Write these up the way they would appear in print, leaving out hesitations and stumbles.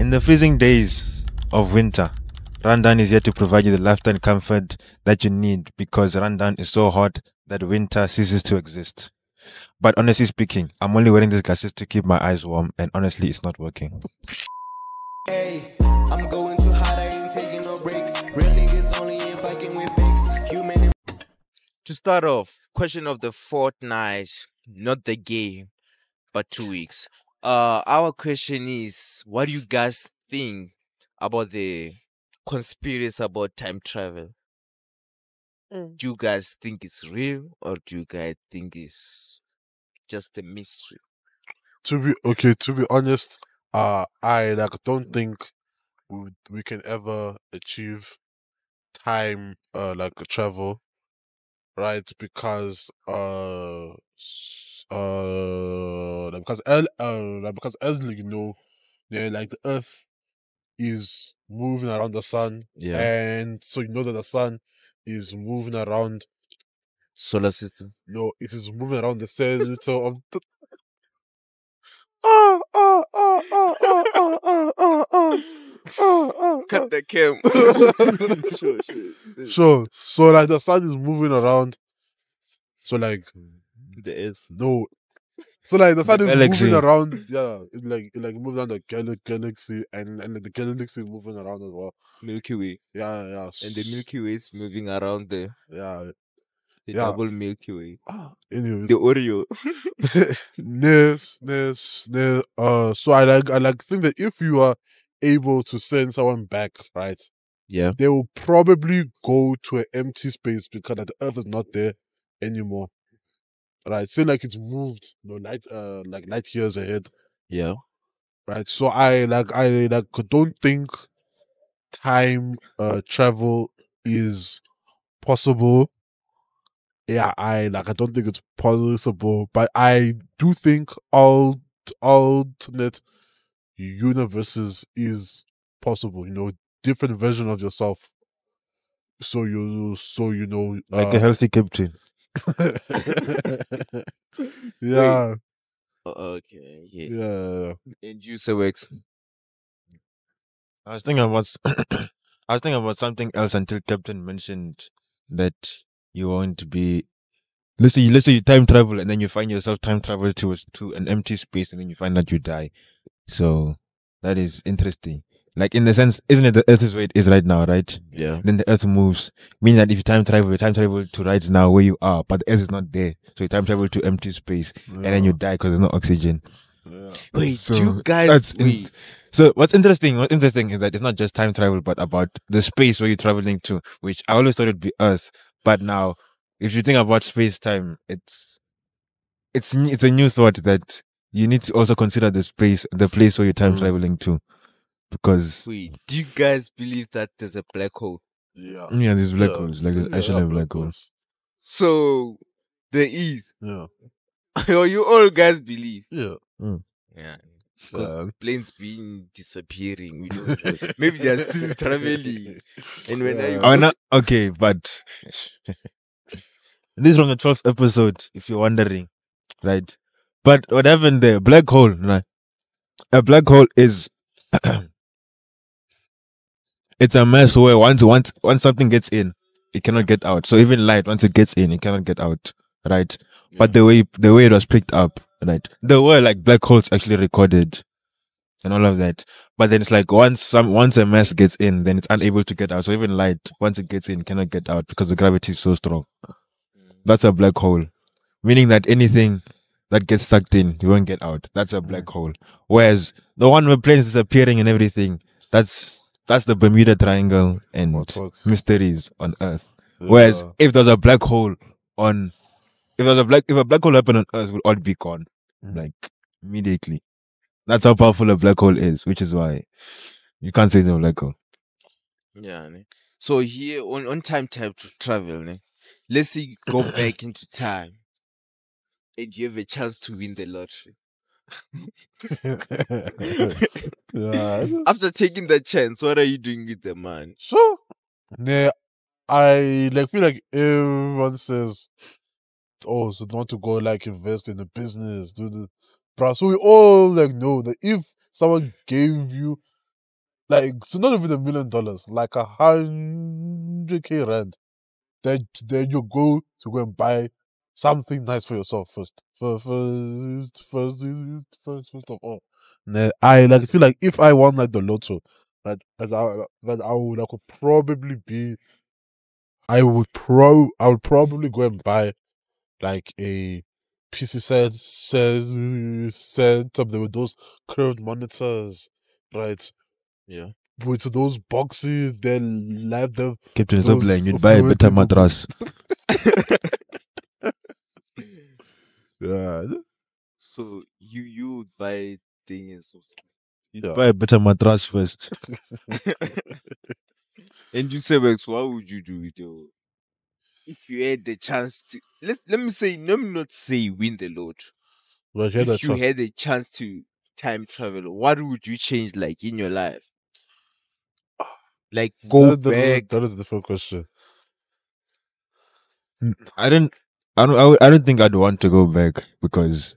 In the freezing days of winter, Randan is here to provide you the laughter and comfort that you need because Randan is so hot that winter ceases to exist. But honestly speaking, I'm only wearing these glasses to keep my eyes warm, and honestly, it's not working. Hey, I'm going too hot, I ain't taking no breaks. Real niggas only if I can win fix. Human. To start off, question of the fortnight, not the game, but 2 weeks. Our question is, what do you guys think about the conspiracy about time travel? Do you guys think it's real, or do you guys think it's just a mystery? To be honest, I don't think we can ever achieve time travel, right? Because because as you know, the Earth is moving around the sun, Yeah. and so you know that the sun is moving around. Solar system. No, it is moving around the center of the. Cut the cam. Sure. So like the sun is moving around. So like The Earth. no. So like the sun is galaxy. moving around. Yeah, it moves around the galaxy, and the galaxy is moving around as well. Milky Way. Yeah. And the Milky Way is moving around the Yeah. double Milky Way. Anyways, The Oreo. So I think that if you are able to send someone back, right, Yeah. they will probably go to an empty space because the Earth is not there anymore. Right, seeing like it's moved, light years ahead. Yeah. Right, so I don't think time travel is possible. Yeah, I don't think it's possible, but I do think alternate universes is possible. Different version of yourself. So you know, Like a healthy captain. yeah, Okay. Yeah. yeah. And you, Sebworks. I was thinking about something else until Captain mentioned that you want to be. Let's say you time travel and then you find yourself time travel to an empty space and then you find that you die. So that is interesting. Like in the sense, isn't it the Earth is where it is right now, right? Yeah. Then the Earth moves, meaning that if you time travel to right now where you are, but the Earth is not there. So you time travel to empty space and then you die because there's no oxygen. Yeah. Wait, So you guys. Wait. So what's interesting is that it's not just time travel, but about the space where you're traveling to, which I always thought it'd be Earth. But now, if you think about space time, it's a new thought that you need to also consider the place where you're time traveling to, because Wait, do you guys believe that there's a black hole? Yeah. there's black holes, like there's actually a black hole. So there is. Yeah. Or you all guys believe? Yeah. Yeah. Because planes being disappearing. We don't know. Maybe they're still traveling. And when Okay, but this is from the 12th episode, if you're wondering, right? But what happened there? Black hole, right? A black hole is it's a mess where once something gets in, it cannot get out. So even light, once it gets in, it cannot get out, right? Yeah. But the way it was picked up, right? There were like black holes actually recorded and all of that. But then it's like once a mass gets in, then it's unable to get out. So even light, once it gets in, cannot get out because the gravity is so strong. That's a black hole. Meaning that anything that gets sucked in, you won't get out. That's a black hole. Whereas the one where planes disappearing and everything, that's the Bermuda Triangle and mysteries on Earth. Whereas if there's a black hole if a black hole happened on Earth, we'll all be gone. Like immediately. That's how powerful a black hole is, which is why you can't say it's a black hole. Yeah. Ne? So here on time travel, ne? Let's say you go back into time and you have a chance to win the lottery. Yeah. After taking that chance, what are you doing with the money? So, yeah, I feel like everyone says, "Oh, so not to go invest in the business, do the." Bro, so we all know that if someone gave you like, so not even $1 million, like 100K rand. Then you go to go and buy something nice for yourself first. First of all. Nah, I like feel like if I won like the lotto, that I could probably be. I would probably go and buy like a PC set up there with those curved monitors, right? Yeah. With those boxes, then live them. Captain, stop Those lying. You'd buy a fluid better Liverpool. mattress. Yeah, So you would buy things. You'd yeah. buy a better mattress first. And you say, Sebworks, what would you do with your if you had the chance to let me not say win the lotto. But here If you had the chance to time travel, what would you change like in your life? Like go back. that is a different question. I don't think I'd want to go back because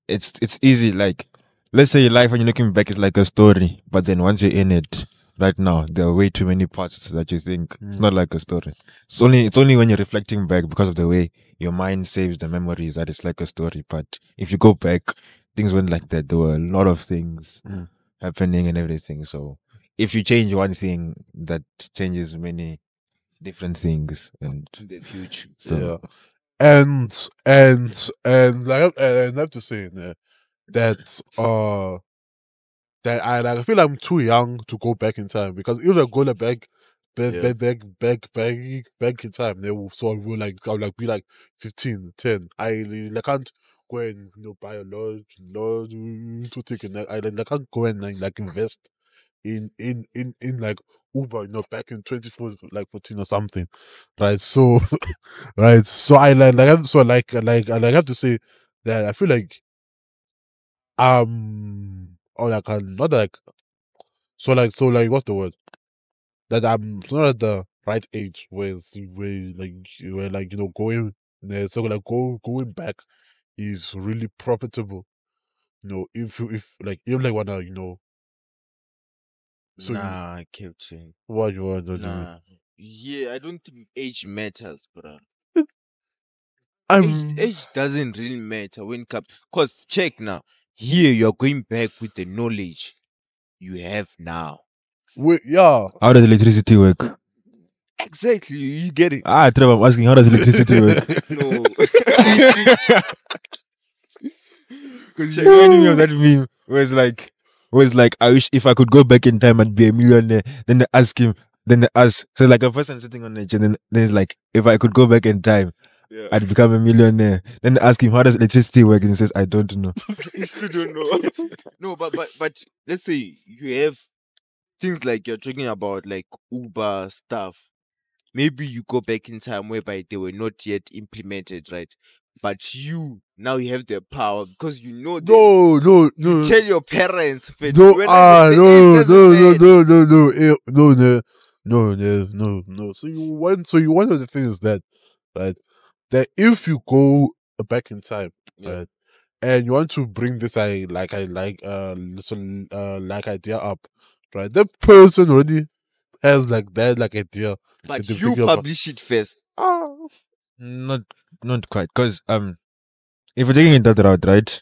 it's easy. Like, let's say your life when you're looking back is like a story, but then once you're in it, right now there are way too many parts that you think it's not like a story. It's only when you're reflecting back because of the way your mind saves the memories that it's like a story. But if you go back, things weren't like that. There were a lot of things happening and everything. So if you change one thing, that changes many different things and In the future. so Yeah. And like and I have to say that I feel I'm too young to go back in time, because if I go back Yeah. back in time, they will I'll like be like 15, 10. I can't go and buy a lot to take it. I can't go and like invest in like Uber, back in 14 or something, right? So, right. So I I have to say that I feel like or like not like so like what's the word, that I'm not at the right age where like going so like going back is really profitable. If like wanna so Nah, Captain. what you want to do? Nah. Yeah, I don't think age matters, bro. I'm Age doesn't really matter when it comes. Cause check now. Here you're going back with the knowledge you have now. yeah. how does electricity work? Exactly, you get it. Trevor, I'm asking, how does electricity work? No. Because you reminded me of that meme where it's like, I wish if I could go back in time, I'd be a millionaire. Then they ask, so like a person sitting on a chair, then it's like, if I could go back in time, Yeah. I'd become a millionaire. Then they ask him, how does electricity work? And he says, I don't know. You still don't know. No, but let's say you have things like you're talking about, like Uber stuff. Maybe you go back in time whereby they were not yet implemented, right? But you now you have the power because you know them. No, You tell your parents, no, when no, the age doesn't matter. no. So one of the things that, right, that if you go back in time, Yeah. right, and you want to bring this like idea up, right, that person already has like that like idea. But that they're you thinking about. publish it first. Not quite. Because if we're taking it that route, right?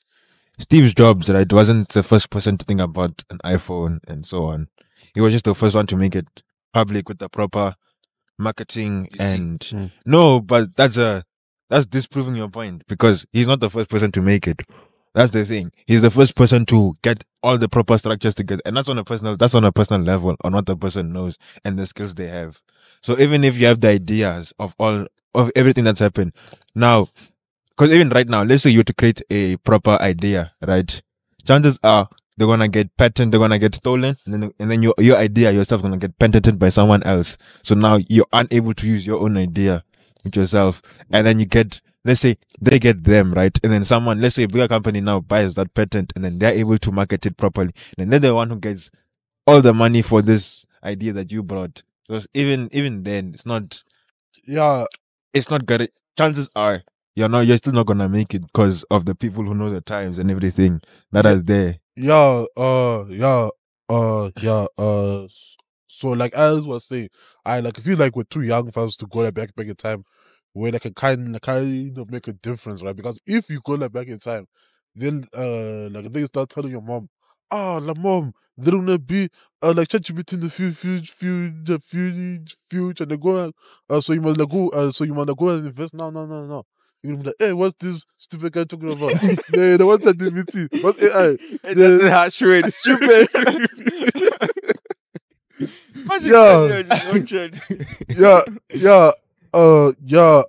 Steve Jobs, right, wasn't the first person to think about an iPhone and so on. He was just the first one to make it public with the proper marketing You see. and no, but that's disproving your point because he's not the first person to make it. That's the thing. He's the first person to get all the proper structures together, and that's on a personal level on what the person knows and the skills they have. So even if you have the ideas of everything that's happened now, because even right now, let's say you were to create a proper idea, right? Chances are they're gonna get patented, they're gonna get stolen, and then your idea yourself gonna get patented by someone else. So now you're unable to use your own idea with yourself, and then you get, let's say they get them right, and then someone, let's say a bigger company now buys that patent, and then they're able to market it properly, and they're the one who gets all the money for this idea that you brought. So even then, Yeah, it's not good. Chances are you're still not gonna make it because of the people who know the times and everything that Yeah. are there. yeah. Yeah. So like I was saying, I like feel like we're too young for us to go like back in time, where like kind of make a difference, right? Because if you go like back in time, then like then you start telling your mom, oh, la mom, they're gonna be like ChatGPT in the future. They go so you must like go so you must like go and invest now, no. You're like, hey, what's this stupid guy talking about? They what's that GPT? What's AI? And that's a harsh word. Stupid. Imagine Yeah. Kanye on his own church. yeah, yeah, yeah,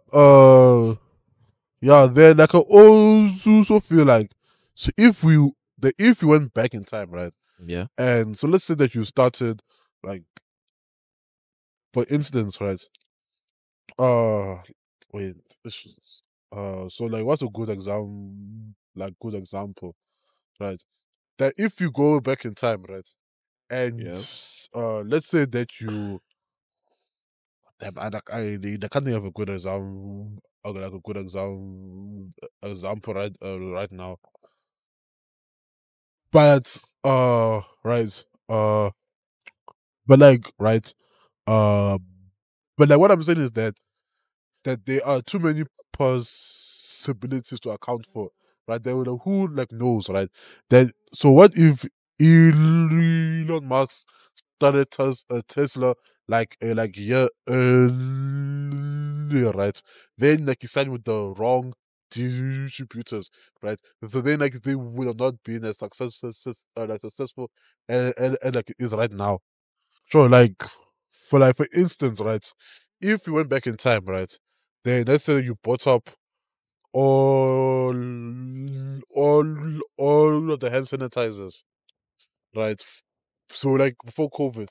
yeah. Then like I also feel like so if you went back in time, right? Yeah. And so let's say that you started like for instance, right? Uh wait, so like what's a good example, right? That if you go back in time, right? And Yeah. let's say that you damn, I can't think of a good example, like a good example right now. But right, but like right, uh, but like what I'm saying is that there are too many possibilities to account for, right? There will who like knows, right? That so what if Elon Musk started Tesla like a year earlier, right? Then like he signed with the wrong distributors, right? So then like they would have not been as successful and like it is right now. Sure, for instance, right? If you went back in time, right? Then let's say you bought up all all of the hand sanitizers, right? So like before COVID,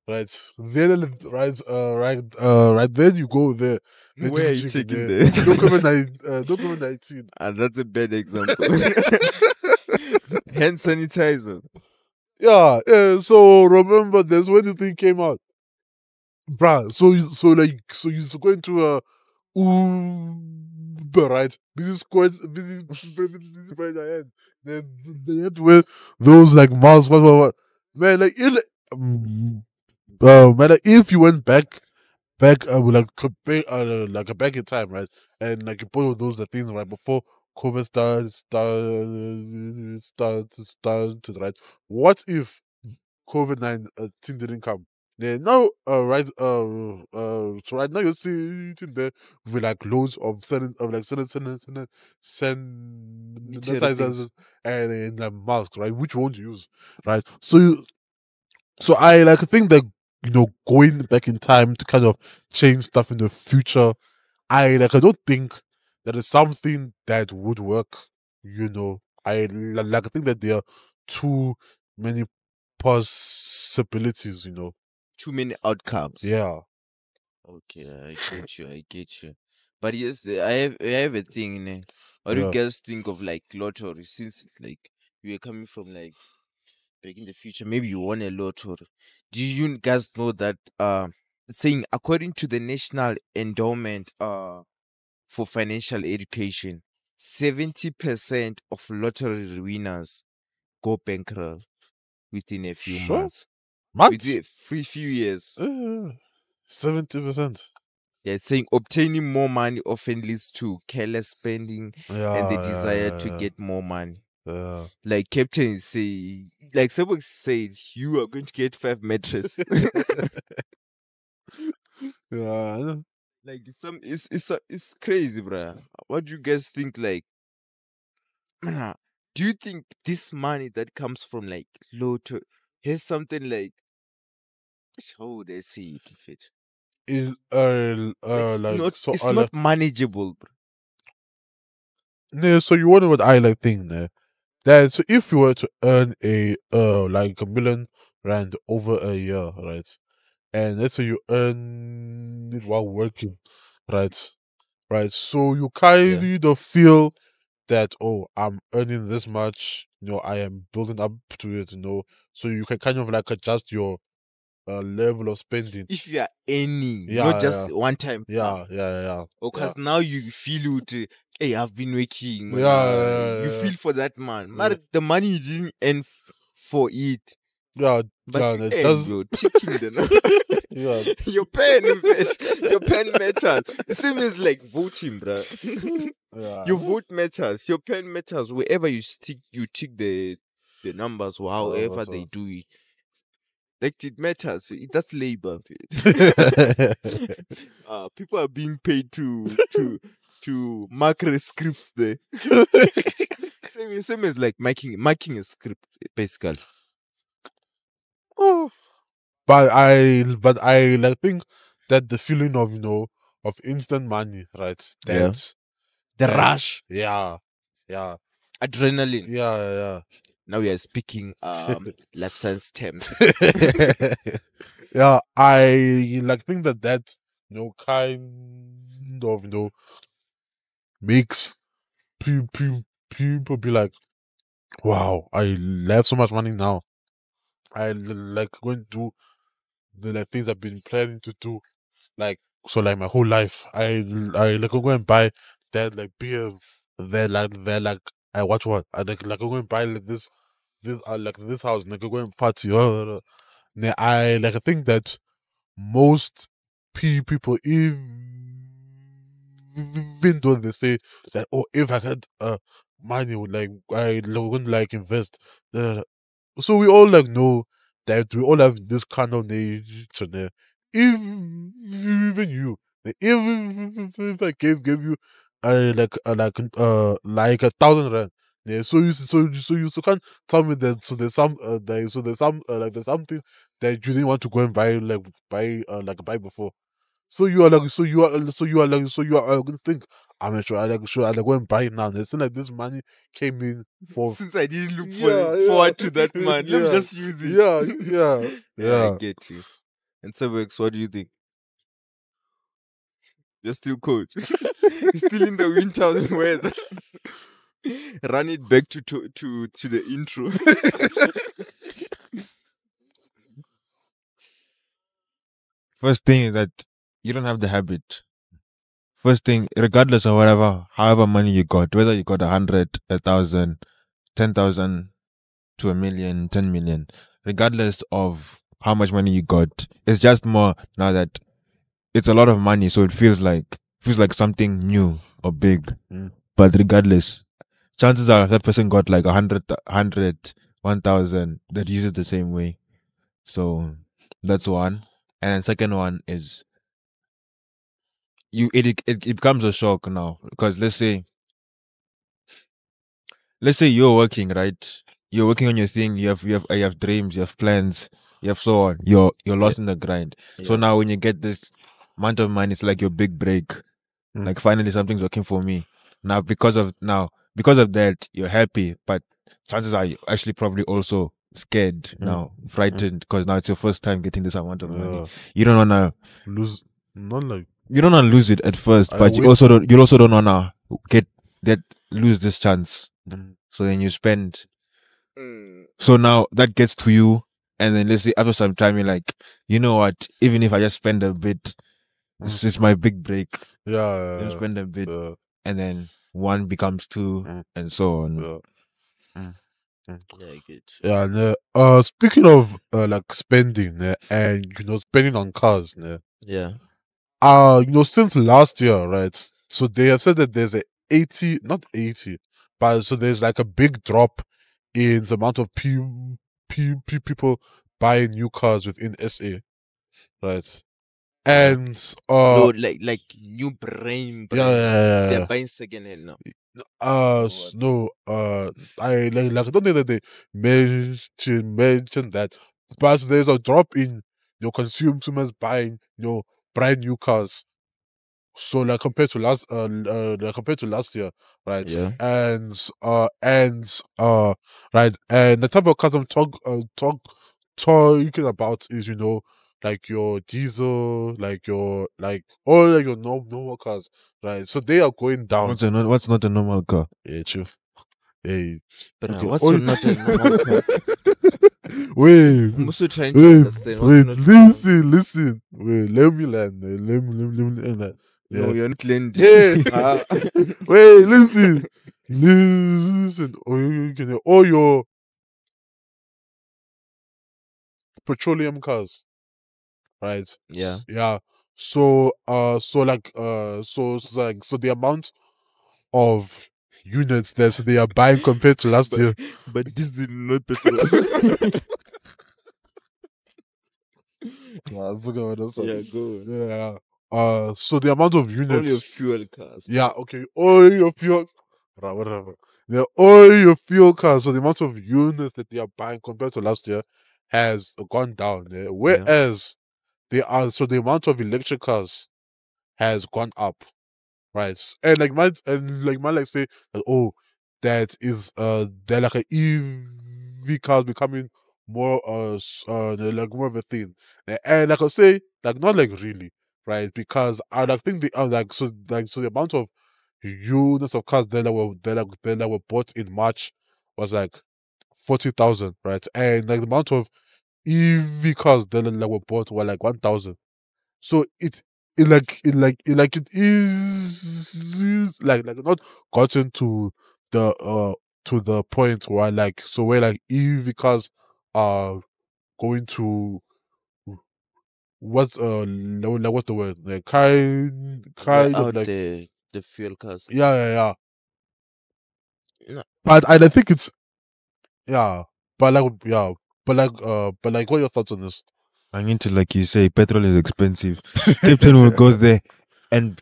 right? Then right then you go there, then Where are you chicken taking there. the? No COVID-19. That's a bad example. Hand sanitizer. Yeah. So remember, there's when the thing came out, bruh. So you go into a Uber, right? Busy squares ahead. Then they had to wear those like masks, what. Man, man, like, if you went back, like a back in time, right? And like you put all those things right before COVID started, right? What if COVID-19 didn't come? Then now, so right now you're sitting there with like loads of Literal things. sanitizers and masks, right? Which one to use, right? So I like think that going back in time to kind of change stuff in the future. I don't think that is something that would work. I think that there are too many possibilities. Too many outcomes. Yeah, Okay, I get you. I get you. But yes, I have a thing. What do you yeah. guys think of like lottery? Since like we are coming from like back in the future, maybe you won a lottery. Do you guys know that it's saying according to the National Endowment for Financial Education, 70% of lottery winners go bankrupt within a few Sure. months. Maths? Within a few years. 70%. Yeah, it's saying obtaining more money often leads to careless spending and the desire to Yeah, get more money. yeah, Like Captain say, like Sebworks said, you are going to get 5 mattresses. yeah. I know. Like it's crazy, bruh. What do you guys think? Like, do you think this money that comes from like lotto has something like how would I say it? If it Is like it's like not so it's not manageable, bro. yeah, so you wonder what I like think there. That so if you were to earn a like R1 million over a year, right? And let's say you earn it while working, right? Right. So you Yeah. kind of feel that I'm earning this much, I am building up to it, so you can kind of like adjust your level of spending. If you are earning, not Yeah, just one time yeah, yeah, yeah, yeah, because now you feel it. Hey, I've been working. yeah, You feel for that man. yeah, The money you didn't earn for it. yeah, But yeah, you it's earn, just bro, ticking the yeah, your pen your pen matters. The same is like voting, bro. yeah. Your vote matters. Your pen matters. Wherever you stick, you tick the numbers or however That's they all. do it. Like it matters. That's labor. People are being paid to mark the scripts there. Same as like marking a script basically. Oh. But I like think that the feeling of of instant money, right? Yeah. That The that rush, yeah, yeah, adrenaline. yeah, Now we are speaking life science terms. yeah. Yeah, I like think that kind of makes people be like, wow, I have so much money now. Like going to do the like things I've been planning to do, like so like my whole life. I like go and buy that like beer, they're like I watch what I like go and buy like this like this house, and like go and party. Nah, I like I think that most people, even though they say that, oh, if I had money, would like I wouldn't like invest. Uh, so we all like know that we all have this kind of nature there. If even you, if I gave you like 1,000 rand. Yeah, so you can't tell me that there's something that you didn't want to go and buy before. So you are going to think I'm sure I like go and buy it now. It's not like this money came in for Since I didn't look yeah, forward to that man, let me yeah, just use it. yeah, Yeah, I yeah. get you. And Sebworks, what do you think? You're still cold. You're still in the winter weather. Run it back to the intro. First thing is that you don't have the habit. First thing, regardless of however money you got, whether you got 100, 1,000, 10,000 to 1,000,000, 10,000,000, regardless of how much money you got, it's just more now that it's a lot of money, so it feels like something new or big. Mm. But regardless, chances are that person got like 100, 1,000 that use it the same way. So that's one. And second one is it becomes a shock now because let's say you're working, right? You're working on your thing. You have dreams. You have plans. You have so on. You're lost in the grind. So Yeah. now when you get this amount of money, it's like your big break. Mm. Like finally something's working for me. Because of that, you're happy, but chances are you're actually probably also scared now, frightened, because now it's your first time getting this amount of money. Yeah. You don't wanna Lose not like you don't wanna lose it at first, I but you wait- also don't wanna lose this chance. Mm. So then you spend. Mm. So now that gets to you, and then let's say after some time you're like, you know what? Even if I just spend a bit, this is my big break. yeah, Then spend a bit, yeah, and then one becomes two, and so on. yeah. Yeah, I get you. Yeah, and, speaking of like spending and spending on cars, Yeah. since last year, right? So they have said that there's a 80, not 80, but so there's like a big drop in the amount of people buying new cars within SA, right? Yeah. And No, like new brain. yeah. They're buying second hand now. what? No, I like I don't think that they mentioned that, but there's a drop in your consumers buying brand new cars. So like compared to last year, right? Yeah. And right, and the type of cars I'm talking about is like your diesel, like your like all like your normal cars, right? So they are going down. What's not a normal car? Yeah, true. Hey, But okay. what's Oh, not a normal car? wait, I'm also trying to wait, understand. What's wait. not normal? Listen. Wait, let me land. Let me land that. No, Yeah. you're not lending. Yeah. Ah. Wait, listen. Oh, you can all your petroleum cars, right? Yeah. Yeah. So so the amount of units that they are buying compared to last year. But this did not petrol. Yeah, so go on, Yeah, go on. yeah. So the amount of units. All your fuel cars. Yeah, okay. All your fuel. Whatever. Yeah, all your fuel cars. So the amount of units that they are buying compared to last year has gone down. Yeah? Whereas the amount of electric cars has gone up. Right. And like say that, oh, that is they're like a EV cars becoming more they're like more of a thing. And like I say, like not like really, right? Because I like think they are so the amount of units of cars that were bought in March was like 40,000, right? And like the amount of EV cars that were bought were like 1,000. So it is like not gotten to the point where where like EV cars are going to what's the word, like We're kind of out like the fuel cars. yeah. No. But I think it's yeah but like yeah but like what are your thoughts on this? I need to, like you say, petrol is expensive. Captain will go there and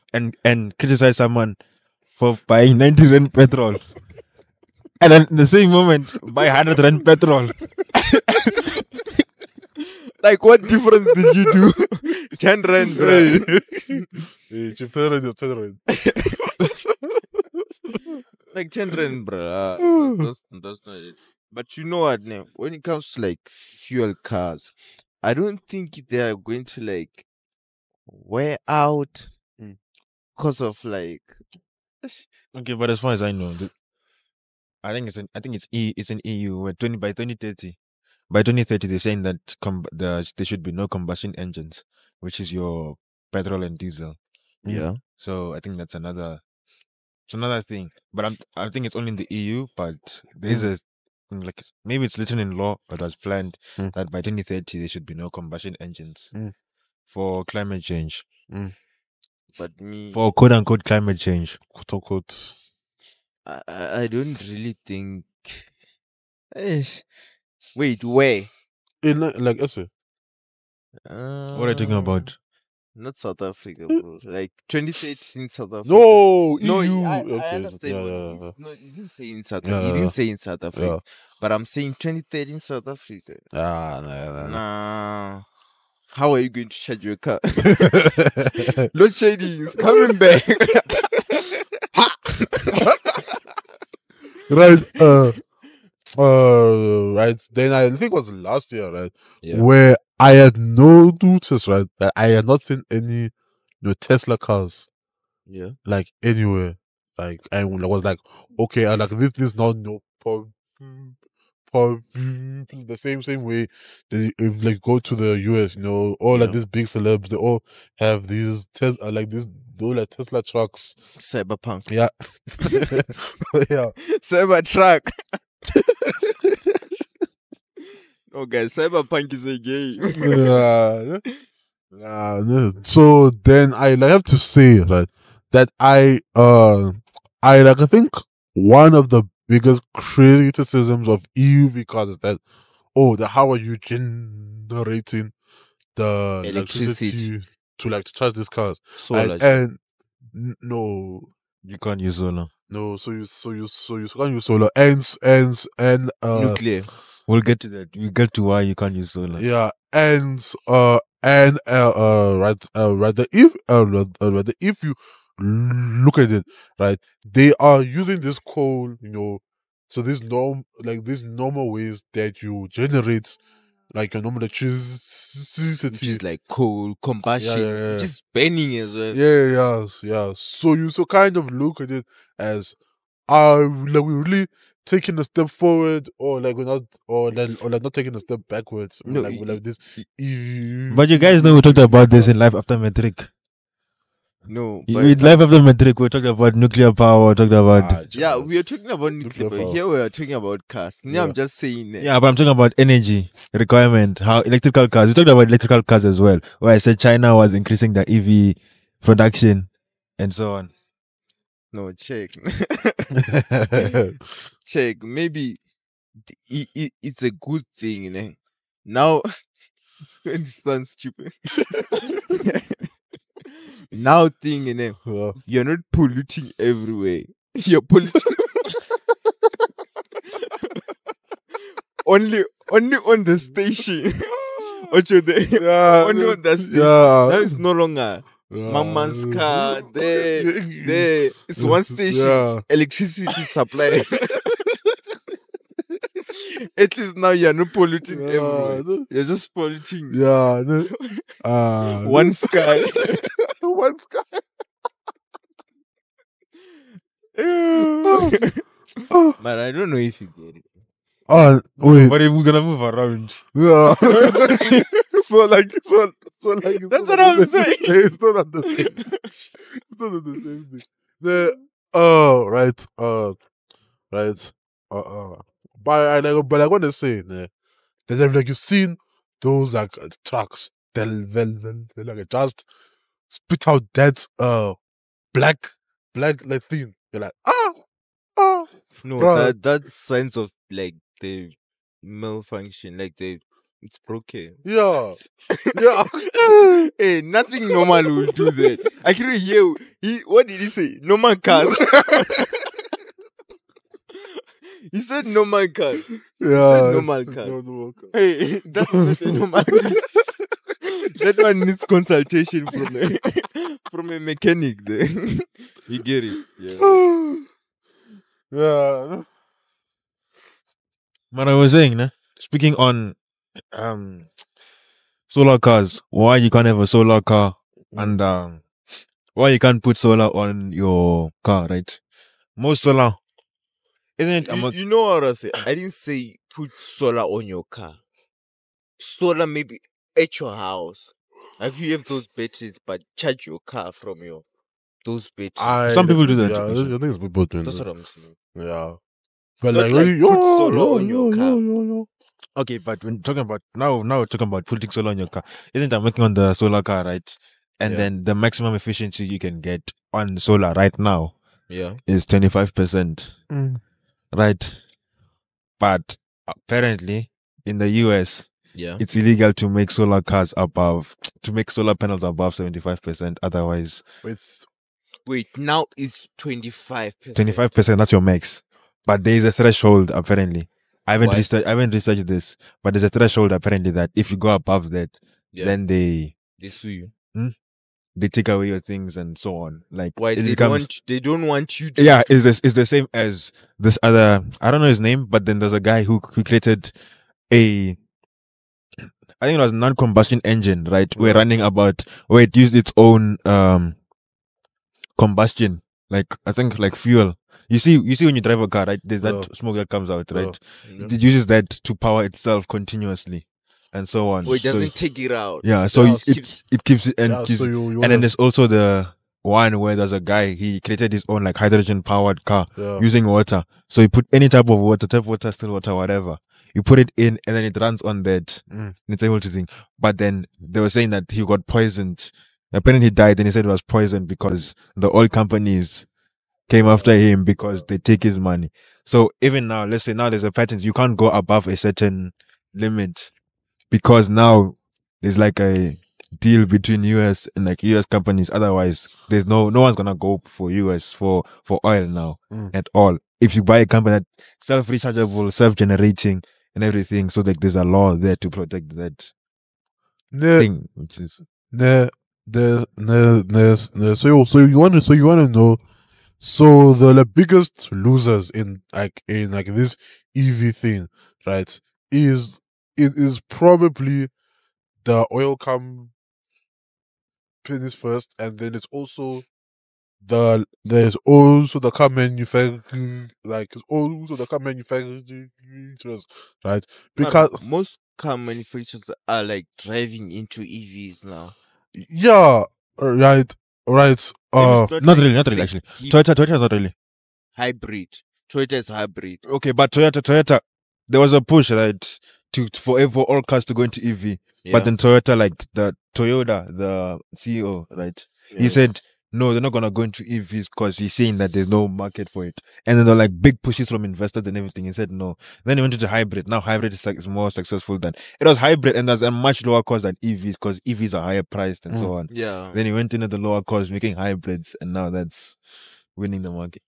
criticize someone for buying 90 rand petrol. And then in the same moment, buy 100 rand petrol. Like, what difference did you do? 10 rand, bro. Hey, Chip, tell her. Like 10 rand, bro. That's not it. But you know what, now? When it comes to like fuel cars, I don't think they are going to like wear out because of like. Okay, but as far as I know, it's in EU where by 2030. By 2030, they're saying that there should be no combustion engines, which is your petrol and diesel. Yeah. So I think it's another thing. But I think it's only in the EU. But there's a like maybe it's written in law, but was planned that by 2030 there should be no combustion engines for climate change. But me, For quote unquote climate change, quote unquote. I don't really think. Wait, where? In like essay. What are you talking about? Not South Africa, bro. Like 2013 South Africa. No, No, EU. I Okay. understand Yeah, what yeah, it is. yeah. No, you didn't say in South Yeah, Africa. You yeah, didn't say in South Africa. yeah. But I'm saying 2013 South Africa. Ah, no. Nah. How are you going to charge your car? Load shedding is coming back. Right. Right. Then I think it was last year, right? Yeah. Where I had no notice, right? That I had not seen any Tesla cars Yeah. like anywhere. Like I was like, okay, I like this is not the same way they if like go to the US, all like Yeah. these big celebs, they all have these like Tesla trucks. Cyberpunk. Yeah. Yeah. Cybertruck. Oh, guys, Cyberpunk is a game. Yeah. Yeah. So then I like have to say, right, that I like I think one of the biggest criticisms of EUV cars is that how are you generating the electricity to charge these cars? Solar. No, You can't use solar. no, so you can't use solar and Nuclear. We'll get to that. We'll get to why you can't use solar. yeah, rather if you look at it, right, they are using this coal, so these normal ways that you generate like your normal electricity, Which is like coal, combustion, yeah. which is burning as well. yeah. So you kind of look at it as are like we really taking a step forward, or like we're not, or like not taking a step backwards. No, We're like this. But you guys know we talked about this in Life After Metric. No, With life after matric, we talked about nuclear power. We talked about yeah, we are talking about nuclear, but power. here we are talking about cars. Yeah, I'm just saying. yeah, but I'm talking about energy requirement. How electrical cars. We talked about electrical cars as well. Where I said China was increasing the EV production and so on. No, check. Check. Maybe it's a good thing. Now, it's going to sound stupid. Now, thing, you're not polluting everywhere. You're polluting only on the station. Ocho, only on the station. Now it's no longer Mama's car. There. It's one station. Electricity supply. At least now you're not polluting everywhere. You're just polluting one sky. One sky. But I don't know if you get it. Oh, wait. But if we're gonna move around. Yeah. so like That's what I'm saying. It's not at the same. It's not at the same thing. Right. But I want to say, there's like you've seen those like trucks, they'll like just spit out that black like thing. You're like No, Bruh. that signs of like the malfunction, like it's broken. Yeah. Hey, nothing normal will do that. I couldn't hear. What did he say? Normal cars. He said normal cars. Yeah. normal cars. No. Hey, that's not a normal car. That one needs consultation from a mechanic there. You get it? Yeah. Yeah. But I was saying, speaking on solar cars, why you can't have a solar car and why you can't put solar on your car, right? Most solar, isn't it? You know what I say? I didn't say put solar on your car. Solar maybe at your house. Like you have those batteries, but charge your car from those batteries. Some people do that. Yeah, I think it's people doing That's that. what I'm saying. Yeah. But Not like, like really, put solar on your car. Okay, but when talking about now we're talking about putting solar on your car. Isn't I'm working on the solar car, right? And Yeah. then the maximum efficiency you can get on solar right now Yeah. is 25%. Right? But apparently in the US, Yeah. it's illegal to make solar panels above 75%. Otherwise, Wait, now it's 25%. 25%, that's your max. But there is a threshold apparently. I haven't Why? researched this, but there's a threshold apparently that if you go above that, Yeah. then they They sue you. take away your things and so on. Like Why it they don't want you to? yeah, it's the same as this other. I don't know his name, but then there's a guy who created I think it was a non-combustion engine, right? Where it used its own combustion, like I think like fuel. You see when you drive a car, right? There's that smoke that comes out, right? Yeah. It uses that to power itself continuously, and so on. Or it So doesn't take it out. yeah, so Yeah, it keeps it and Yeah, keeps, so you and wanna- then there's also the one where there's a guy, he created his own like hydrogen powered car Yeah. using water. So you put any type of water, still water, whatever. You put it in and then it runs on that. And it's able to think. But then they were saying that he got poisoned. Apparently he died and he said it was poisoned because the oil companies came after him because they take his money. So even now, let's say now there's a patent, you can't go above a certain limit because now there's like a deal between US and like US companies. Otherwise, there's no one's gonna go for US for oil now at all. If you buy a company that self-rechargeable, self-generating and everything, so like there's a law there to protect that thing, which is So you want to know. So the biggest losers in this EV thing, right? Is probably the oil companies first, and then it's also there's also the car manufacturers, right? Because most car manufacturers are like driving into EVs now. yeah, right. Right. Maybe it's Not like really it's actually. hip- Toyota not really. hybrid. Toyota is hybrid. Okay, but Toyota, there was a push, right, for all cars to go into EV. Yeah. But then Toyota, like the CEO, right, he said no, they're not gonna go into EVs because he's saying that there's no market for it. And then there were like big pushes from investors and everything. He said no. Then he went into hybrid. Now hybrid is more successful than it was hybrid, and there's a much lower cost than EVs because EVs are higher priced and so on. Yeah. Then he went into the lower cost, making hybrids, and now that's winning the market.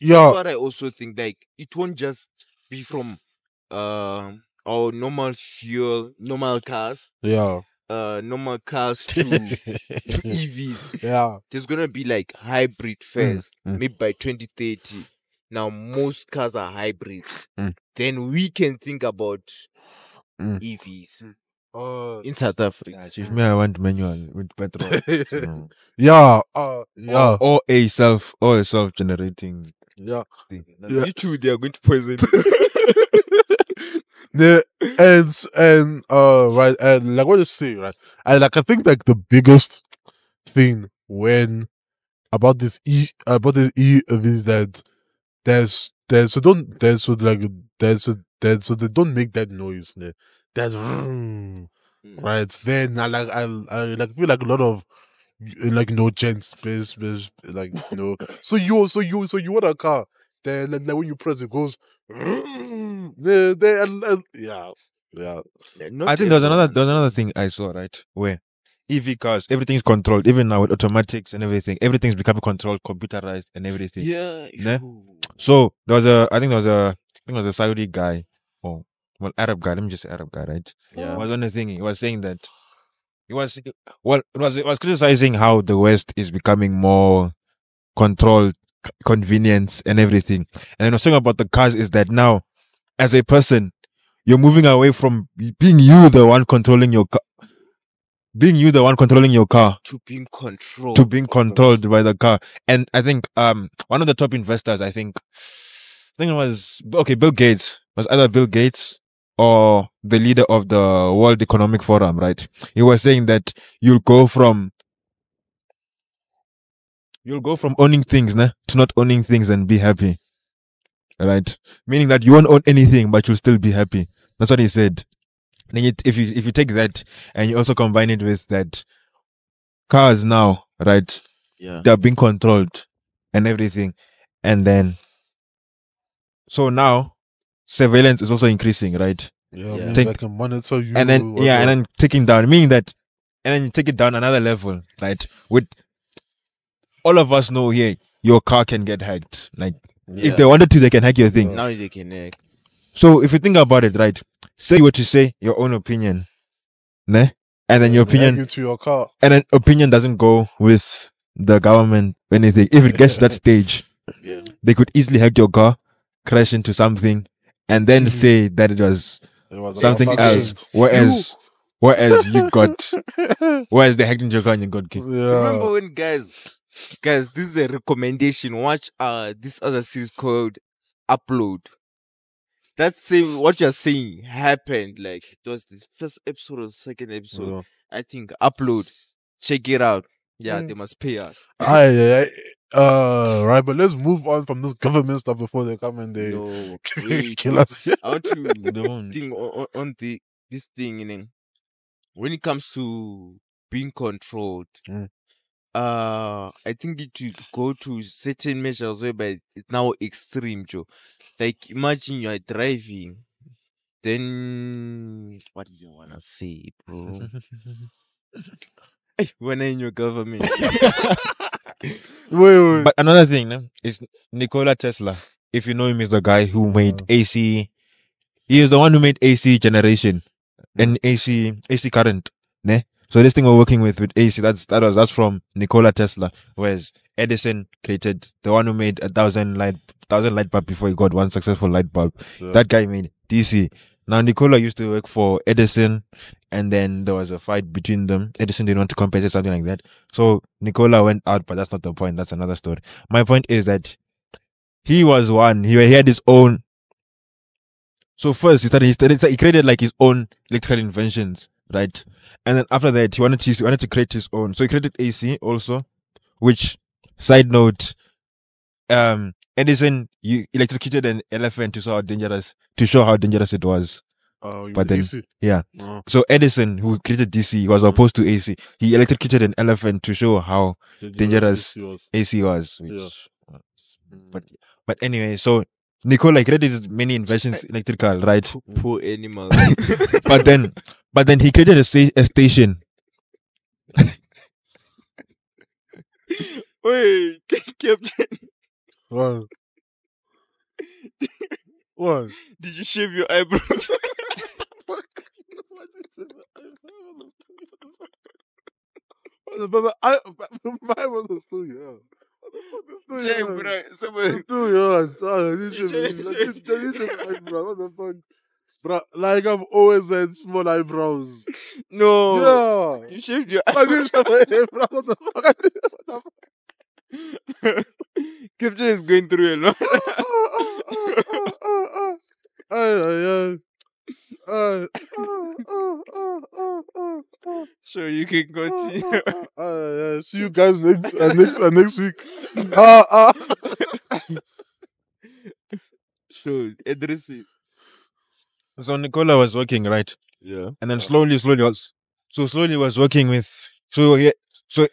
Yeah. That's what I also think. Like it won't just be from our normal fuel, normal cars, Yeah. normal cars to EVs. Yeah. There's gonna be like hybrid first, mm. maybe by 2030. Now most cars are hybrid. Mm. Then we can think about Mm. EVs Uh, in South Africa. Yeah, chief, me, I want manual with petrol. Mm. yeah. Yeah. Or a self-generating Yeah. thing. Yeah. You two, they are going to poison. Yeah, and right, and like what you say, right? I think like the biggest thing when about this is that so they don't make that noise. Ne? That's right. Then I feel like a lot of like gents like so you want a car, then like when you press it goes yeah. Not I think there was everyone. another thing I saw, right, where EV cars, everything's controlled. Even now with automatics and everything, everything's becoming controlled, computerized, and everything. Yeah. Ne? phew. So there was a Saudi guy, or well, Arab guy. Let me just say Arab guy, right? Yeah. Was on the thing. He was saying that it was criticizing how the West is becoming more controlled, convenience, and everything. And I was saying about the cars is that now, as a person, you're moving away from being you the one controlling your car, To being controlled. to being controlled by the car. And I think one of the top investors, I think it was Bill Gates. Was either Bill Gates or the leader of the World Economic Forum, right? He was saying that you'll go from owning things, to not owning things and be happy. Right? Meaning that you won't own anything, but you'll still be happy. That's what he said. Then if you take that and you also combine it with that cars now, right? Yeah. They're being controlled and everything. And then so now surveillance is also increasing, right? Yeah, Yeah. means Take- I can monitor you. And then and then taking down, meaning that, and then you take it down another level, right? With all of us know here, your car can get hacked. Like if they wanted to, they can hack your thing. Now they can So if you think about it, right? Say what you say, your own opinion, ne? And then your opinion, into your car. and then opinion doesn't go with the government or anything. If it gets to that stage, Yeah. they could easily hack your car, crash into something, and then say that it was It was something about else. accident. Whereas you got, whereas they hacked into your car and you got kicked. Remember Yeah. when guys, this is a recommendation. Watch this other series called Upload. That's saying what you're saying happened. Like it was this first episode or second episode. Yeah. I think Upload. Check it out. Yeah, they must pay us. Right, but let's move on from this government stuff before they come and they No, wait. kill us. I want to Don't. think on this thing, when it comes to being controlled. Mm. I think it will go to certain measures whereby it's now extreme, Joe. Like imagine you are driving, then what do you wanna say, bro? Hey, when in your government, Wait. But another thing is Nikola Tesla. If you know him, is the guy who made AC. He is the one who made AC generation and AC current. Ne? So this thing we're working with AC, that's from Nikola Tesla. Whereas Edison created the one who made 1,000 light bulb before he got one successful light bulb. Yeah. That guy made DC. Now Nikola used to work for Edison, and then there was a fight between them. Edison didn't want to compensate, something like that. So Nikola went out, but that's not the point. That's another story. My point is that he was one. He had his own. So first he created like his own electrical inventions, right? And then after that he wanted to create his own. So he created AC also, Which, side note, Edison you electrocuted an elephant to show how dangerous it was. But then, AC. yeah. Oh, So Edison, who created DC, was opposed to AC. He electrocuted an elephant to show how dangerous AC was. AC was. Yeah. But anyway, so Nikola created many inventions electrical, right? Poor animals. but then he created a station. Wait, Captain, What? What? did you shave your eyebrows? My was still young. Shave, bro. Someone. Still young. What the fuck? Bro, like I've always had small eyebrows. No. Yeah. You shaved your I didn't shave my eyebrows. What the fuck? Captain is going through a lot. Sure, you can continue. See you guys next week. Sure, address it. So Nikola was working, right? Yeah. And then slowly was working with so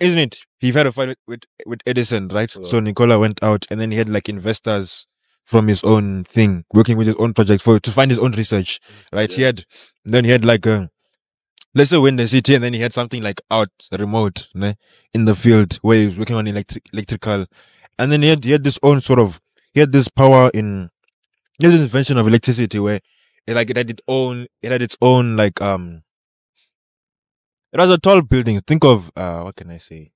isn't it? He had a fight with Edison, right? Yeah. So Nikola went out and then he had like investors from his own thing, working with his own project to find his own research. Right? Yeah. He had like let's say in the city, and then he had something like out remote, ne, in the field where he was working on electrical. And then he had this own he had this power in he had this invention of electricity where it had its own like it was a tall building. Think of what can I say?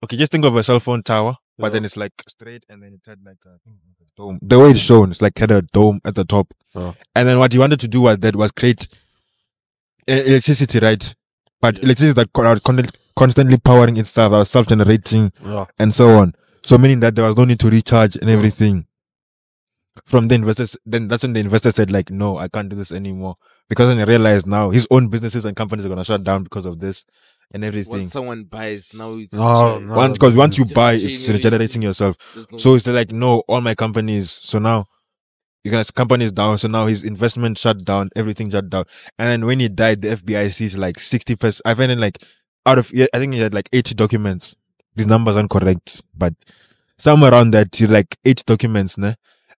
Okay, just think of a cell phone tower, but Yeah. then it's like straight, and then it had like a dome. The way it's shown, it's like had a dome at the top. Yeah. And then what he wanted to do was create electricity, right? But Yeah. electricity that are constantly powering itself, self-generating, Yeah. and so on. So meaning that there was no need to recharge and everything. From the investors, then that's when the investor said, like, no, I can't do this anymore. Because then he realized now his own businesses and companies are gonna shut down because of this and everything. Once someone buys, now it's No, Because once you just buy, it's generating. regenerating yourself. There's no- So it's like, no, all my companies. So now companies down. So now his investment shut down, everything shut down. And then when he died, the FBI sees like 60%. I find it like I think he had like 80 documents. These numbers aren't correct, but somewhere around that, you like 80 documents, ne?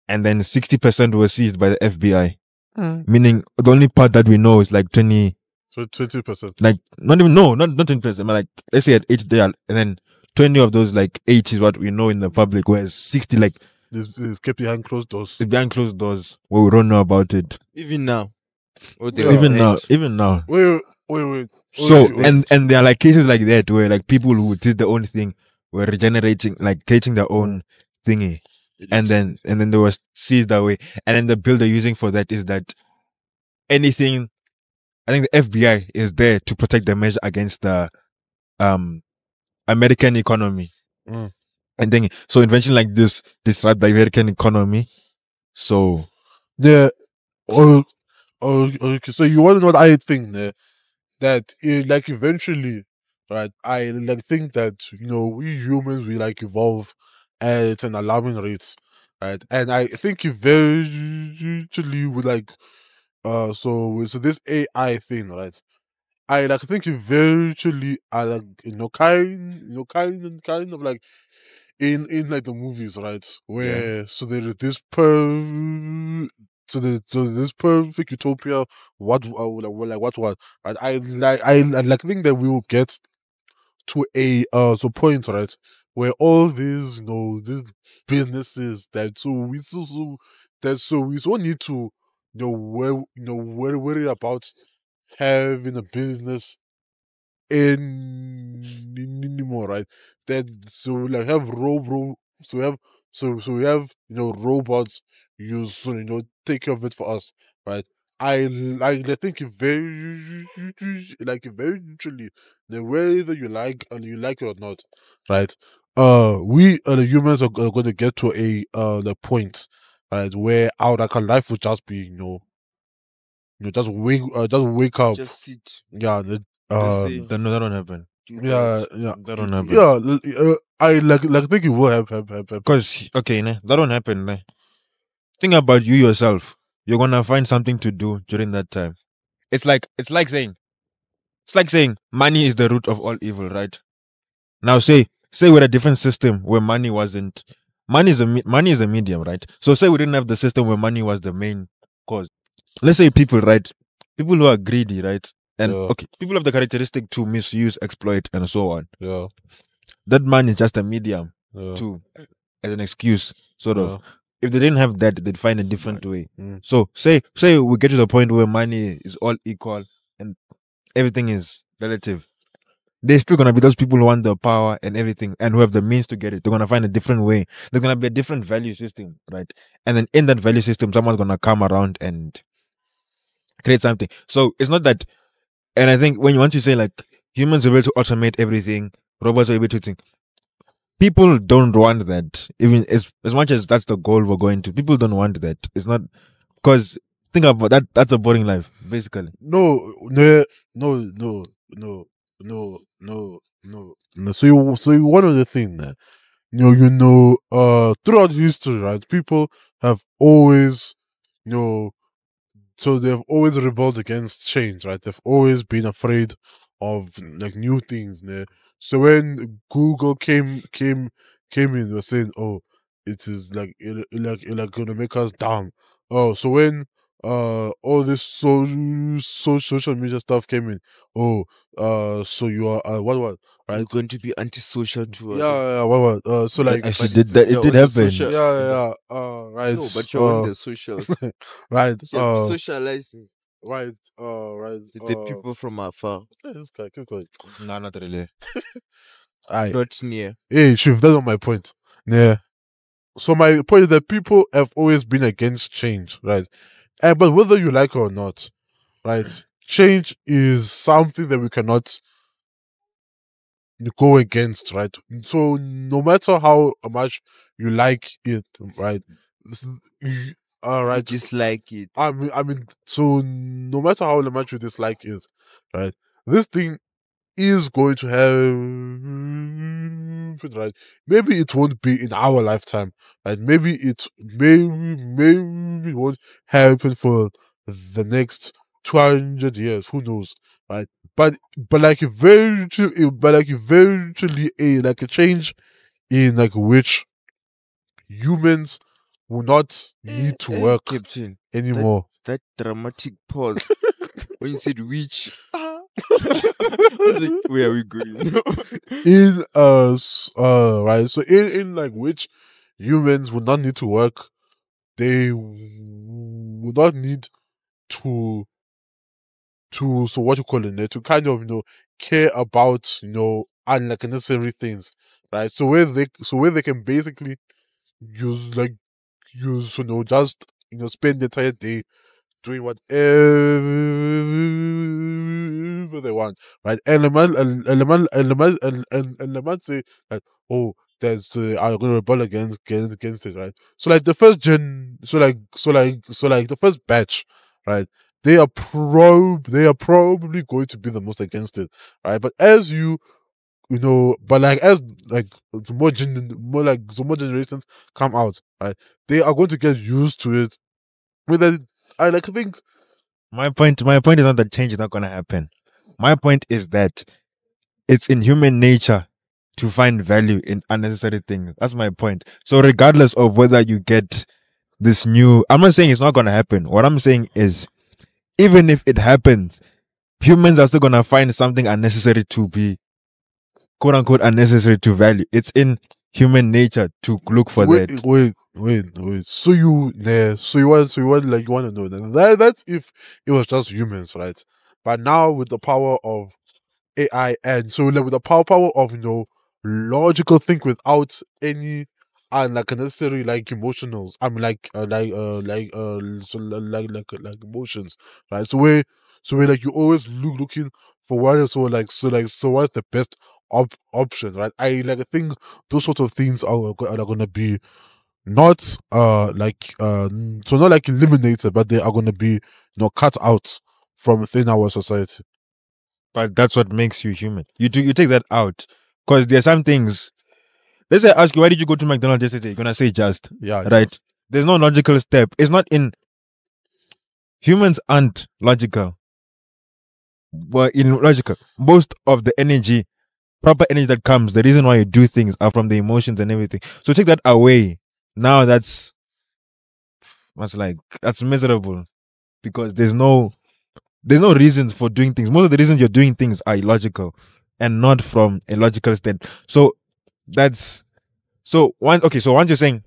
And then 60% were seized by the FBI. Meaning the only part that we know is like 20, So 20%. like not 20%, but like let's say at 80 there, and then 20 of those like 80 is what we know in the public, whereas 60 like They've kept behind closed doors. behind closed doors where we don't know about it. Even now. Or they Yeah. were Even now. Wait. So Wait. and there are like cases like that where like people who did their own thing were regenerating, like creating their own thingy, and then they were seized that way. And then the bill they're using for that is that anything, I think the FBI is there to protect the measure against the American economy. Mm. And then so invention like this disrupt the American economy. So Yeah. Okay. So you want to know what I think there? That like eventually, right? I like think that we humans we like evolve at an alarming rate, right? And I think eventually we like so this AI thing, right? I like think eventually I like kind of like in like the movies, right? Where so there is this this perfect utopia. What right? I like think that we will get to a point, right, where all these these businesses that we so need to worry about having a business anymore, right? That so we like have so we have we have robots use take care of it for us, right? I think eventually the way that you like it or not, right? We the humans are going to get to a the point, right, where our like our life will just be just wake up, just sit. yeah. Just say, no, that don't happen. Yeah, yeah, That don't happen. yeah. I like think it will happen. Because okay, ne, that don't happen. Ne. Think about you yourself. You're gonna find something to do during that time. It's like saying money is the root of all evil, right? Now say with a different system where money wasn't money is a medium, right? So say we didn't have the system where money was the main cause. Let's say people, right? People who are greedy, right? And Yeah. okay, people have the characteristic to misuse, exploit, and so on. Yeah, That money is just a medium yeah, to as an excuse, sort yeah. of. If they didn't have that, they'd find a different way. Mm. So say we get to the point where money is all equal and everything is relative. There's still gonna be those people who want the power and everything and who have the means to get it. They're gonna find a different way. There's gonna be a different value system, right? And then in that value system, someone's gonna come around and create something. So it's not that. And I think once you say like humans are able to automate everything, robots are able to think. People don't want that. Even as much as that's the goal we're going to, people don't want that. It's not because think about that. That's a boring life, basically. No. So one of the things that throughout history, right? People have always, so they've always rebelled against change, right? They've always been afraid of like new things. Ne? So when Google came in, they were saying, "Oh, it is like gonna make us dumb." Oh, so when all this social media stuff came in, oh, so you are what You're right? going to be antisocial too. Yeah, what so That like actually but did that. It you're did on the happen. social- yeah, right. No, but you're on the socials. right, You're socializing right, with the people from afar, Hey, this guy, keep going. No, not really. Aye. not near. Hey, Chief, that's not my point. Yeah. So my point is that people have always been against change, right? But whether you like it or not, right? Change is something that we cannot go against, right? So no matter how much you like it, right? All You right. dislike it. I mean, so no matter how much you dislike it, right? This thing is going to happen, right? Maybe it won't be in our lifetime, right? Maybe it won't happen for the next 200 years. Who knows, right? But like eventually, like a change in like which humans will not need to work Captain. anymore. That dramatic pause when you said which. I was like, where are we going? In right, so in like which humans would not need to work, they would not need to so what you call it, to kind of care about unnecessary things, right? So where they can basically use just spend the entire day doing whatever they want, right? And the man say that, oh, there's I'm gonna rebel against it, right? So like the first gen, so like the first batch, right? They are probably going to be the most against it, right? But as but like as like more generations come out, right? They are going to get used to it. With that, I think. My point is not that change is not gonna happen. My point is that it's in human nature to find value in unnecessary things. That's my point. So regardless of whether you get this new, I'm not saying it's not gonna happen. What I'm saying is, even if it happens, humans are still gonna find something unnecessary to be, quote unquote, unnecessary to value. It's in human nature to look for that. Wait. So you want like you want to know that's if it was just humans, right? But now with the power of AI, and so like with the power of logical think without any like unnecessary like emotionals. I mean like emotions, right? So where like you always looking for what is so what's the best option, right? I think those sort of things are gonna be not so not like eliminated, but they are gonna be cut out from within our society. But that's what makes you human. You take that out because there's some things. Let's say I ask you, why did you go to McDonald's yesterday? You're gonna say just Yeah, right. just- There's no logical step. It's not in. Humans aren't logical. But in logical, most of the energy, proper energy that comes, the reason why you do things are from the emotions and everything. So take that away. Now that's miserable because there's no reasons for doing things. Most of the reasons you're doing things are illogical and not from a logical stand. So that's so once you're saying,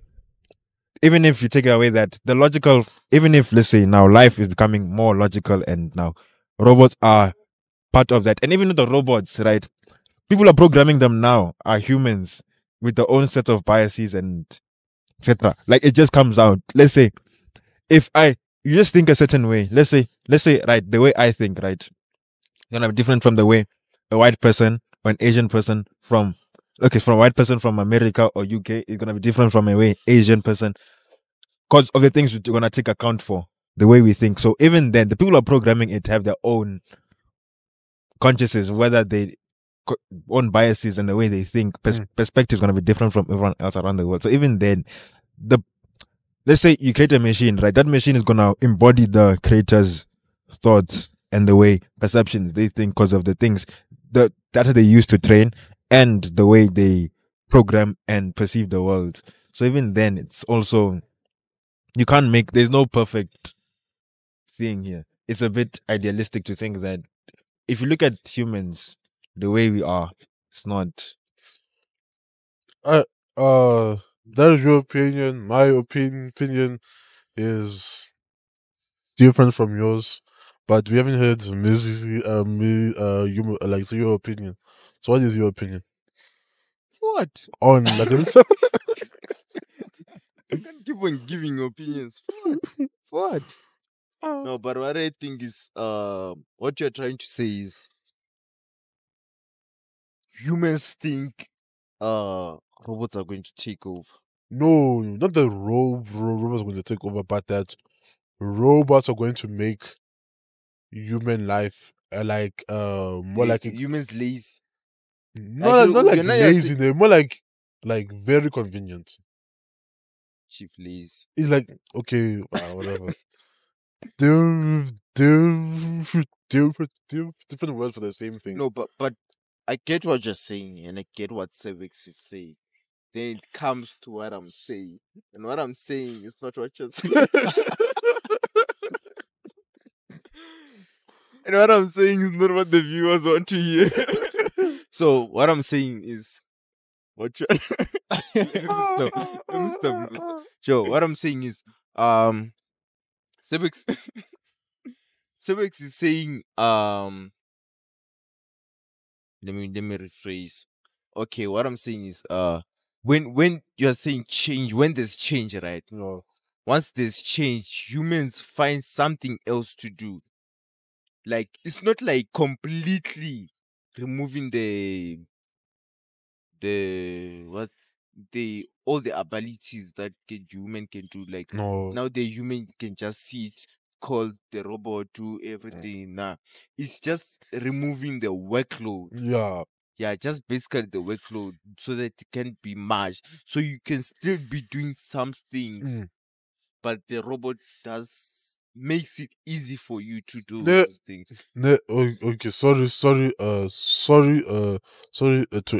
even if you take away that the logical, even if let's say now life is becoming more logical and now robots are part of that, and even with the robots, right? People are programming them now are humans with their own set of biases and etc. Like it just comes out. Let's say if you just think a certain way. Let's say right, the way I think, right, gonna be different from the way a white person or an Asian person from from a white person from America or UK is gonna be different from a way Asian person because of the things we're gonna take account for the way we think. So even then, the people who are programming it have their own consciousness, whether they own biases and the way they think. Perspective is gonna be different from everyone else around the world. So even then, let's say you create a machine, right? That machine is gonna embody the creator's thoughts and the way perceptions they think because of the things, the data they use to train and the way they program and perceive the world. So even then, it's also you can't make. There's no perfect thing here. It's a bit idealistic to think that if you look at humans the way we are, it's not. That is your opinion. My opinion is different from yours, but we haven't heard so your opinion. So what is your opinion What? on like You can't keep on giving opinions. For what? No, but what I think is, what you're trying to say is, humans think, robots are going to take over. no, not the robots are going to take over, but that robots are going to make human life more like humans lazy. not like you're not lazy, they're more like very convenient. Chief lazy. It's like okay, whatever. Different words for the same thing. No, but I get what you're saying, and I get what Sebworks is saying. Then it comes to what I'm saying, and what I'm saying is not what you're saying. And what I'm saying is not what the viewers want to hear. So what I'm saying is, what you let me stop. Sure, what I'm saying is, Sebworks Sebworks is saying, let me rephrase. Okay, what I'm saying is, when you're saying change, when there's change, right? No. Once there's change, humans find something else to do. Like it's not like completely removing what all the abilities that human can do. Like No. now the human can just sit, call the robot, do everything. Nah, it's just removing the workload. Yeah. Yeah, just basically the workload so that it can be merged. So you can still be doing some things, but the robot makes it easy for you to do those things. Okay, sorry to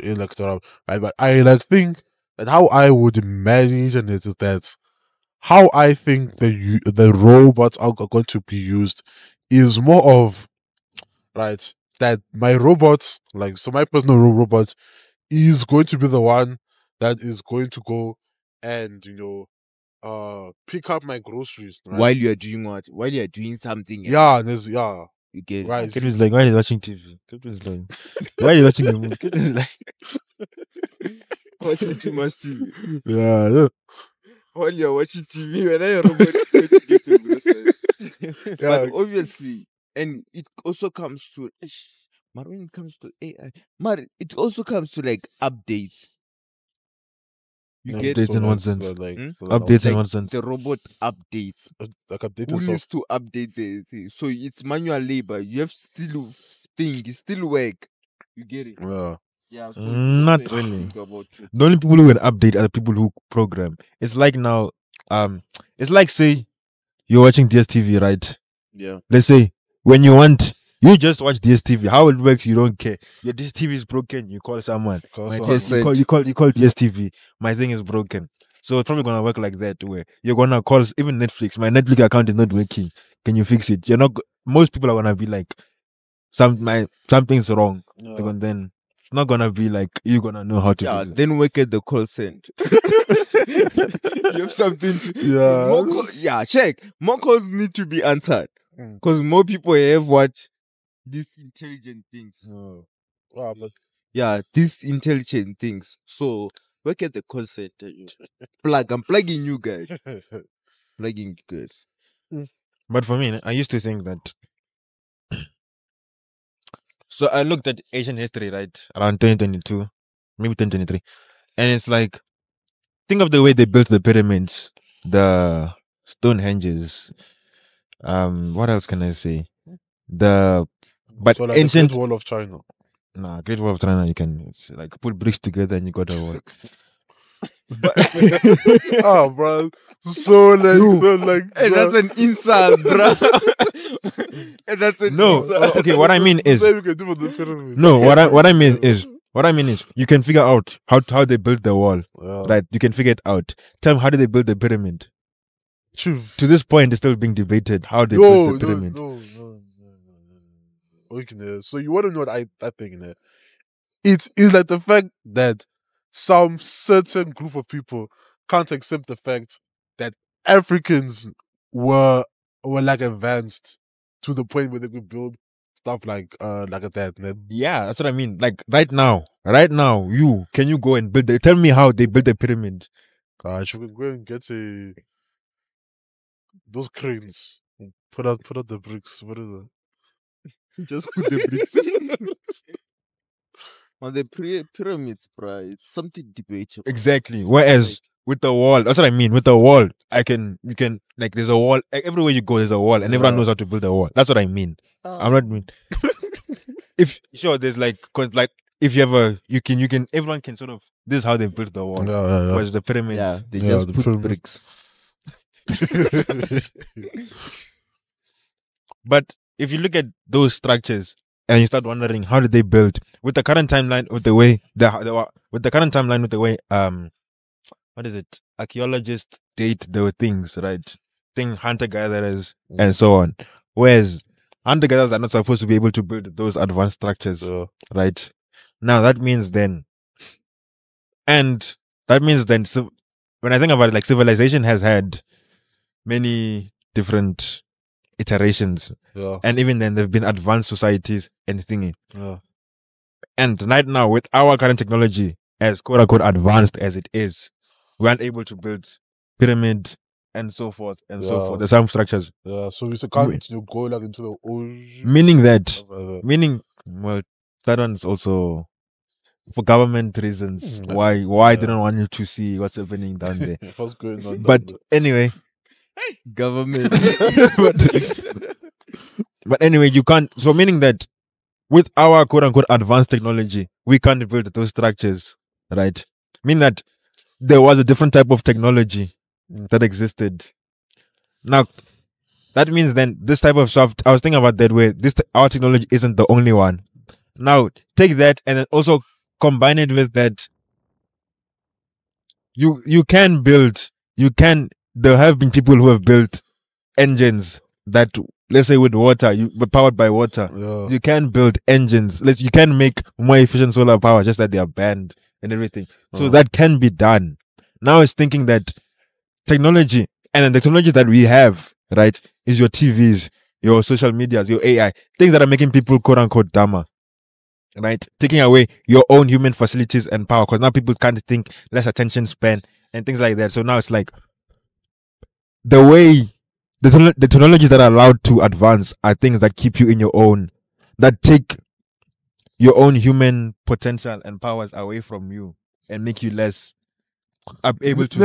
interrupt. Right, but I think that how I would imagine it is that how I think the robots are going to be used is more of right that my robots my personal robot is going to be the one that is going to go and pick up my groceries, right? While you are doing what? While you are doing something. Yeah, You get it. right. Kid like, why are you watching TV? Kid was like, why are you watching a movie? Kid was like, Watching too much TV. Yeah. While you are watching TV, when I robot is going to get your groceries. Yeah. But obviously, and it also comes to when it comes to AI, it also comes to like updates. You get Updates in what sense? Updates in like what sense? the robot updates. like update Who itself. needs to update the thing? So it's manual labor. You have thing. It's still work. You get it? Yeah. Yeah. So Not that's what I really. think about it. The only people who can update are the people who program. It's like now, it's like say you're watching DSTV, right? Yeah. Let's say when you just watch DSTV. How it works, you don't care. Your DSTV is broken. You call someone. Call My someone. you call DSTV. My thing is broken. So it's probably gonna work like that, where you're gonna call even Netflix. My Netflix account is not working. Can you fix it? You're not. Most people are gonna be like, something's wrong. Yeah. Then it's not gonna be like you're gonna know how to. Yeah, fix it. then work at the call center. You have something to. Yeah. Yeah, check. More calls need to be answered Mm. because more people have what these intelligent things. Yeah. Wow, but Yeah, these intelligent things. So work at the call center. I'm plugging you guys. Plugging you guys. But for me, I used to think that. So I looked at Asian history, right, around 2022, maybe 2023, and it's like, think of the way they built the pyramids, the Stonehenges. What else can I say? But so like ancient. the Great Wall of China. Nah, Great Wall of China, you can it's like put bricks together and you got a wall. Oh, bro. So like, Hey, bro. that's an insult, bro. Hey, that's an No, insult. okay. What I mean is, Say we can do for the pyramids. no. What I mean is, you can figure out how they built the wall. Yeah. Right? You can figure it out. Tell me, how did they build the pyramid? Truth. To this point, it's still being debated how they No, built the pyramid. no. Okay, so you want to know what I think, there? It is like the fact that some certain group of people can't accept the fact that Africans were like advanced to the point where they could build stuff like that. And then, Yeah, that's what I mean. Like right now, can you go and tell me how they built the pyramid? gosh, you can go and get those cranes. Put out the bricks. What is it? Just put the bricks in. On the pyramids, bro, it's something debatable. Exactly. Whereas with the wall, that's what I mean. With the wall, you can like there's a wall everywhere you go. There's a wall, and everyone knows how to build a wall. That's what I mean. I'm not mean. If sure, there's like, cause like if you ever you can everyone can sort of this is how they built the wall. Yeah. Whereas the pyramids, Yeah, they Yeah, just the put pyramid. bricks. But if you look at those structures and you start wondering how did they build with the current timeline, with the way what is it? Archaeologists date the things, right? Hunter gatherers and so on. Whereas hunter gatherers are not supposed to be able to build those advanced structures, right? Now that means then, so when I think about it, like civilization has had many different iterations, Yeah. and even then there've been advanced societies and thingy. Yeah. And right now, with our current technology, as quote unquote advanced as it is, we aren't able to build pyramid and so forth and so Yeah. forth. The same structures, Yeah. So we can't go like into the ocean. meaning that, Stuff like that. well, that one's also for government reasons. Why Yeah. they don't want you to see what's happening down there. What's going on? But down anyway, Government. but anyway, you can't. So meaning that with our quote unquote advanced technology, we can't build those structures, right? Mean that there was a different type of technology that existed. Now, that means then this type of stuff. I was thinking about that way. Our technology isn't the only one. Now, take that and then also combine it with that. You can build. There have been people who have built engines that, let's say, with water, powered by water. Yeah. You can build engines. You can make more efficient solar power, just that they are banned and everything. So that can be done. Now it's thinking that technology, and then the technology that we have, right, is your TVs, your social medias, your AI, things that are making people quote unquote dumber, right? Taking away your own human facilities and power, because now people can't think, less attention span and things like that. So now it's like the way the technologies that are allowed to advance are things that keep you in your own, that take your own human potential and powers away from you and make you less able to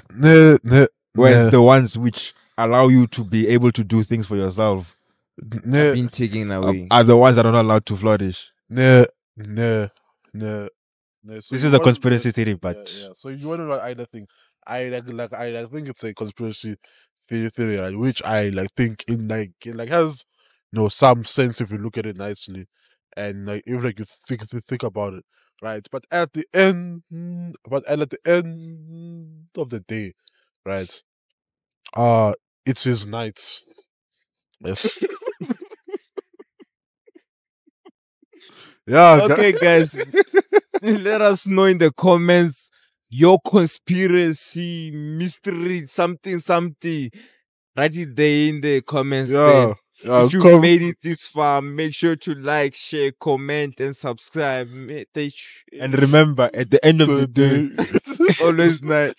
think. Whereas the ones which allow you to be able to do things for yourself Nah, been taken away. are the ones that are not allowed to flourish. nah, nah, nah. No, so This you is a want- conspiracy yes, theory, but yeah. So you want to know either thing? I I think it's a conspiracy theory, right, which I think in has some sense if you look at it nicely, and if you think about it, right? But at the end, at the end of the day, right? It's his night. Yes. Yeah. Okay, guys, let us know in the comments your conspiracy, mystery, something. Write it there in the comments. Yeah. Then. If you Come- made it this far, make sure to like, share, comment, and subscribe. and remember, at the end of the day, Always night.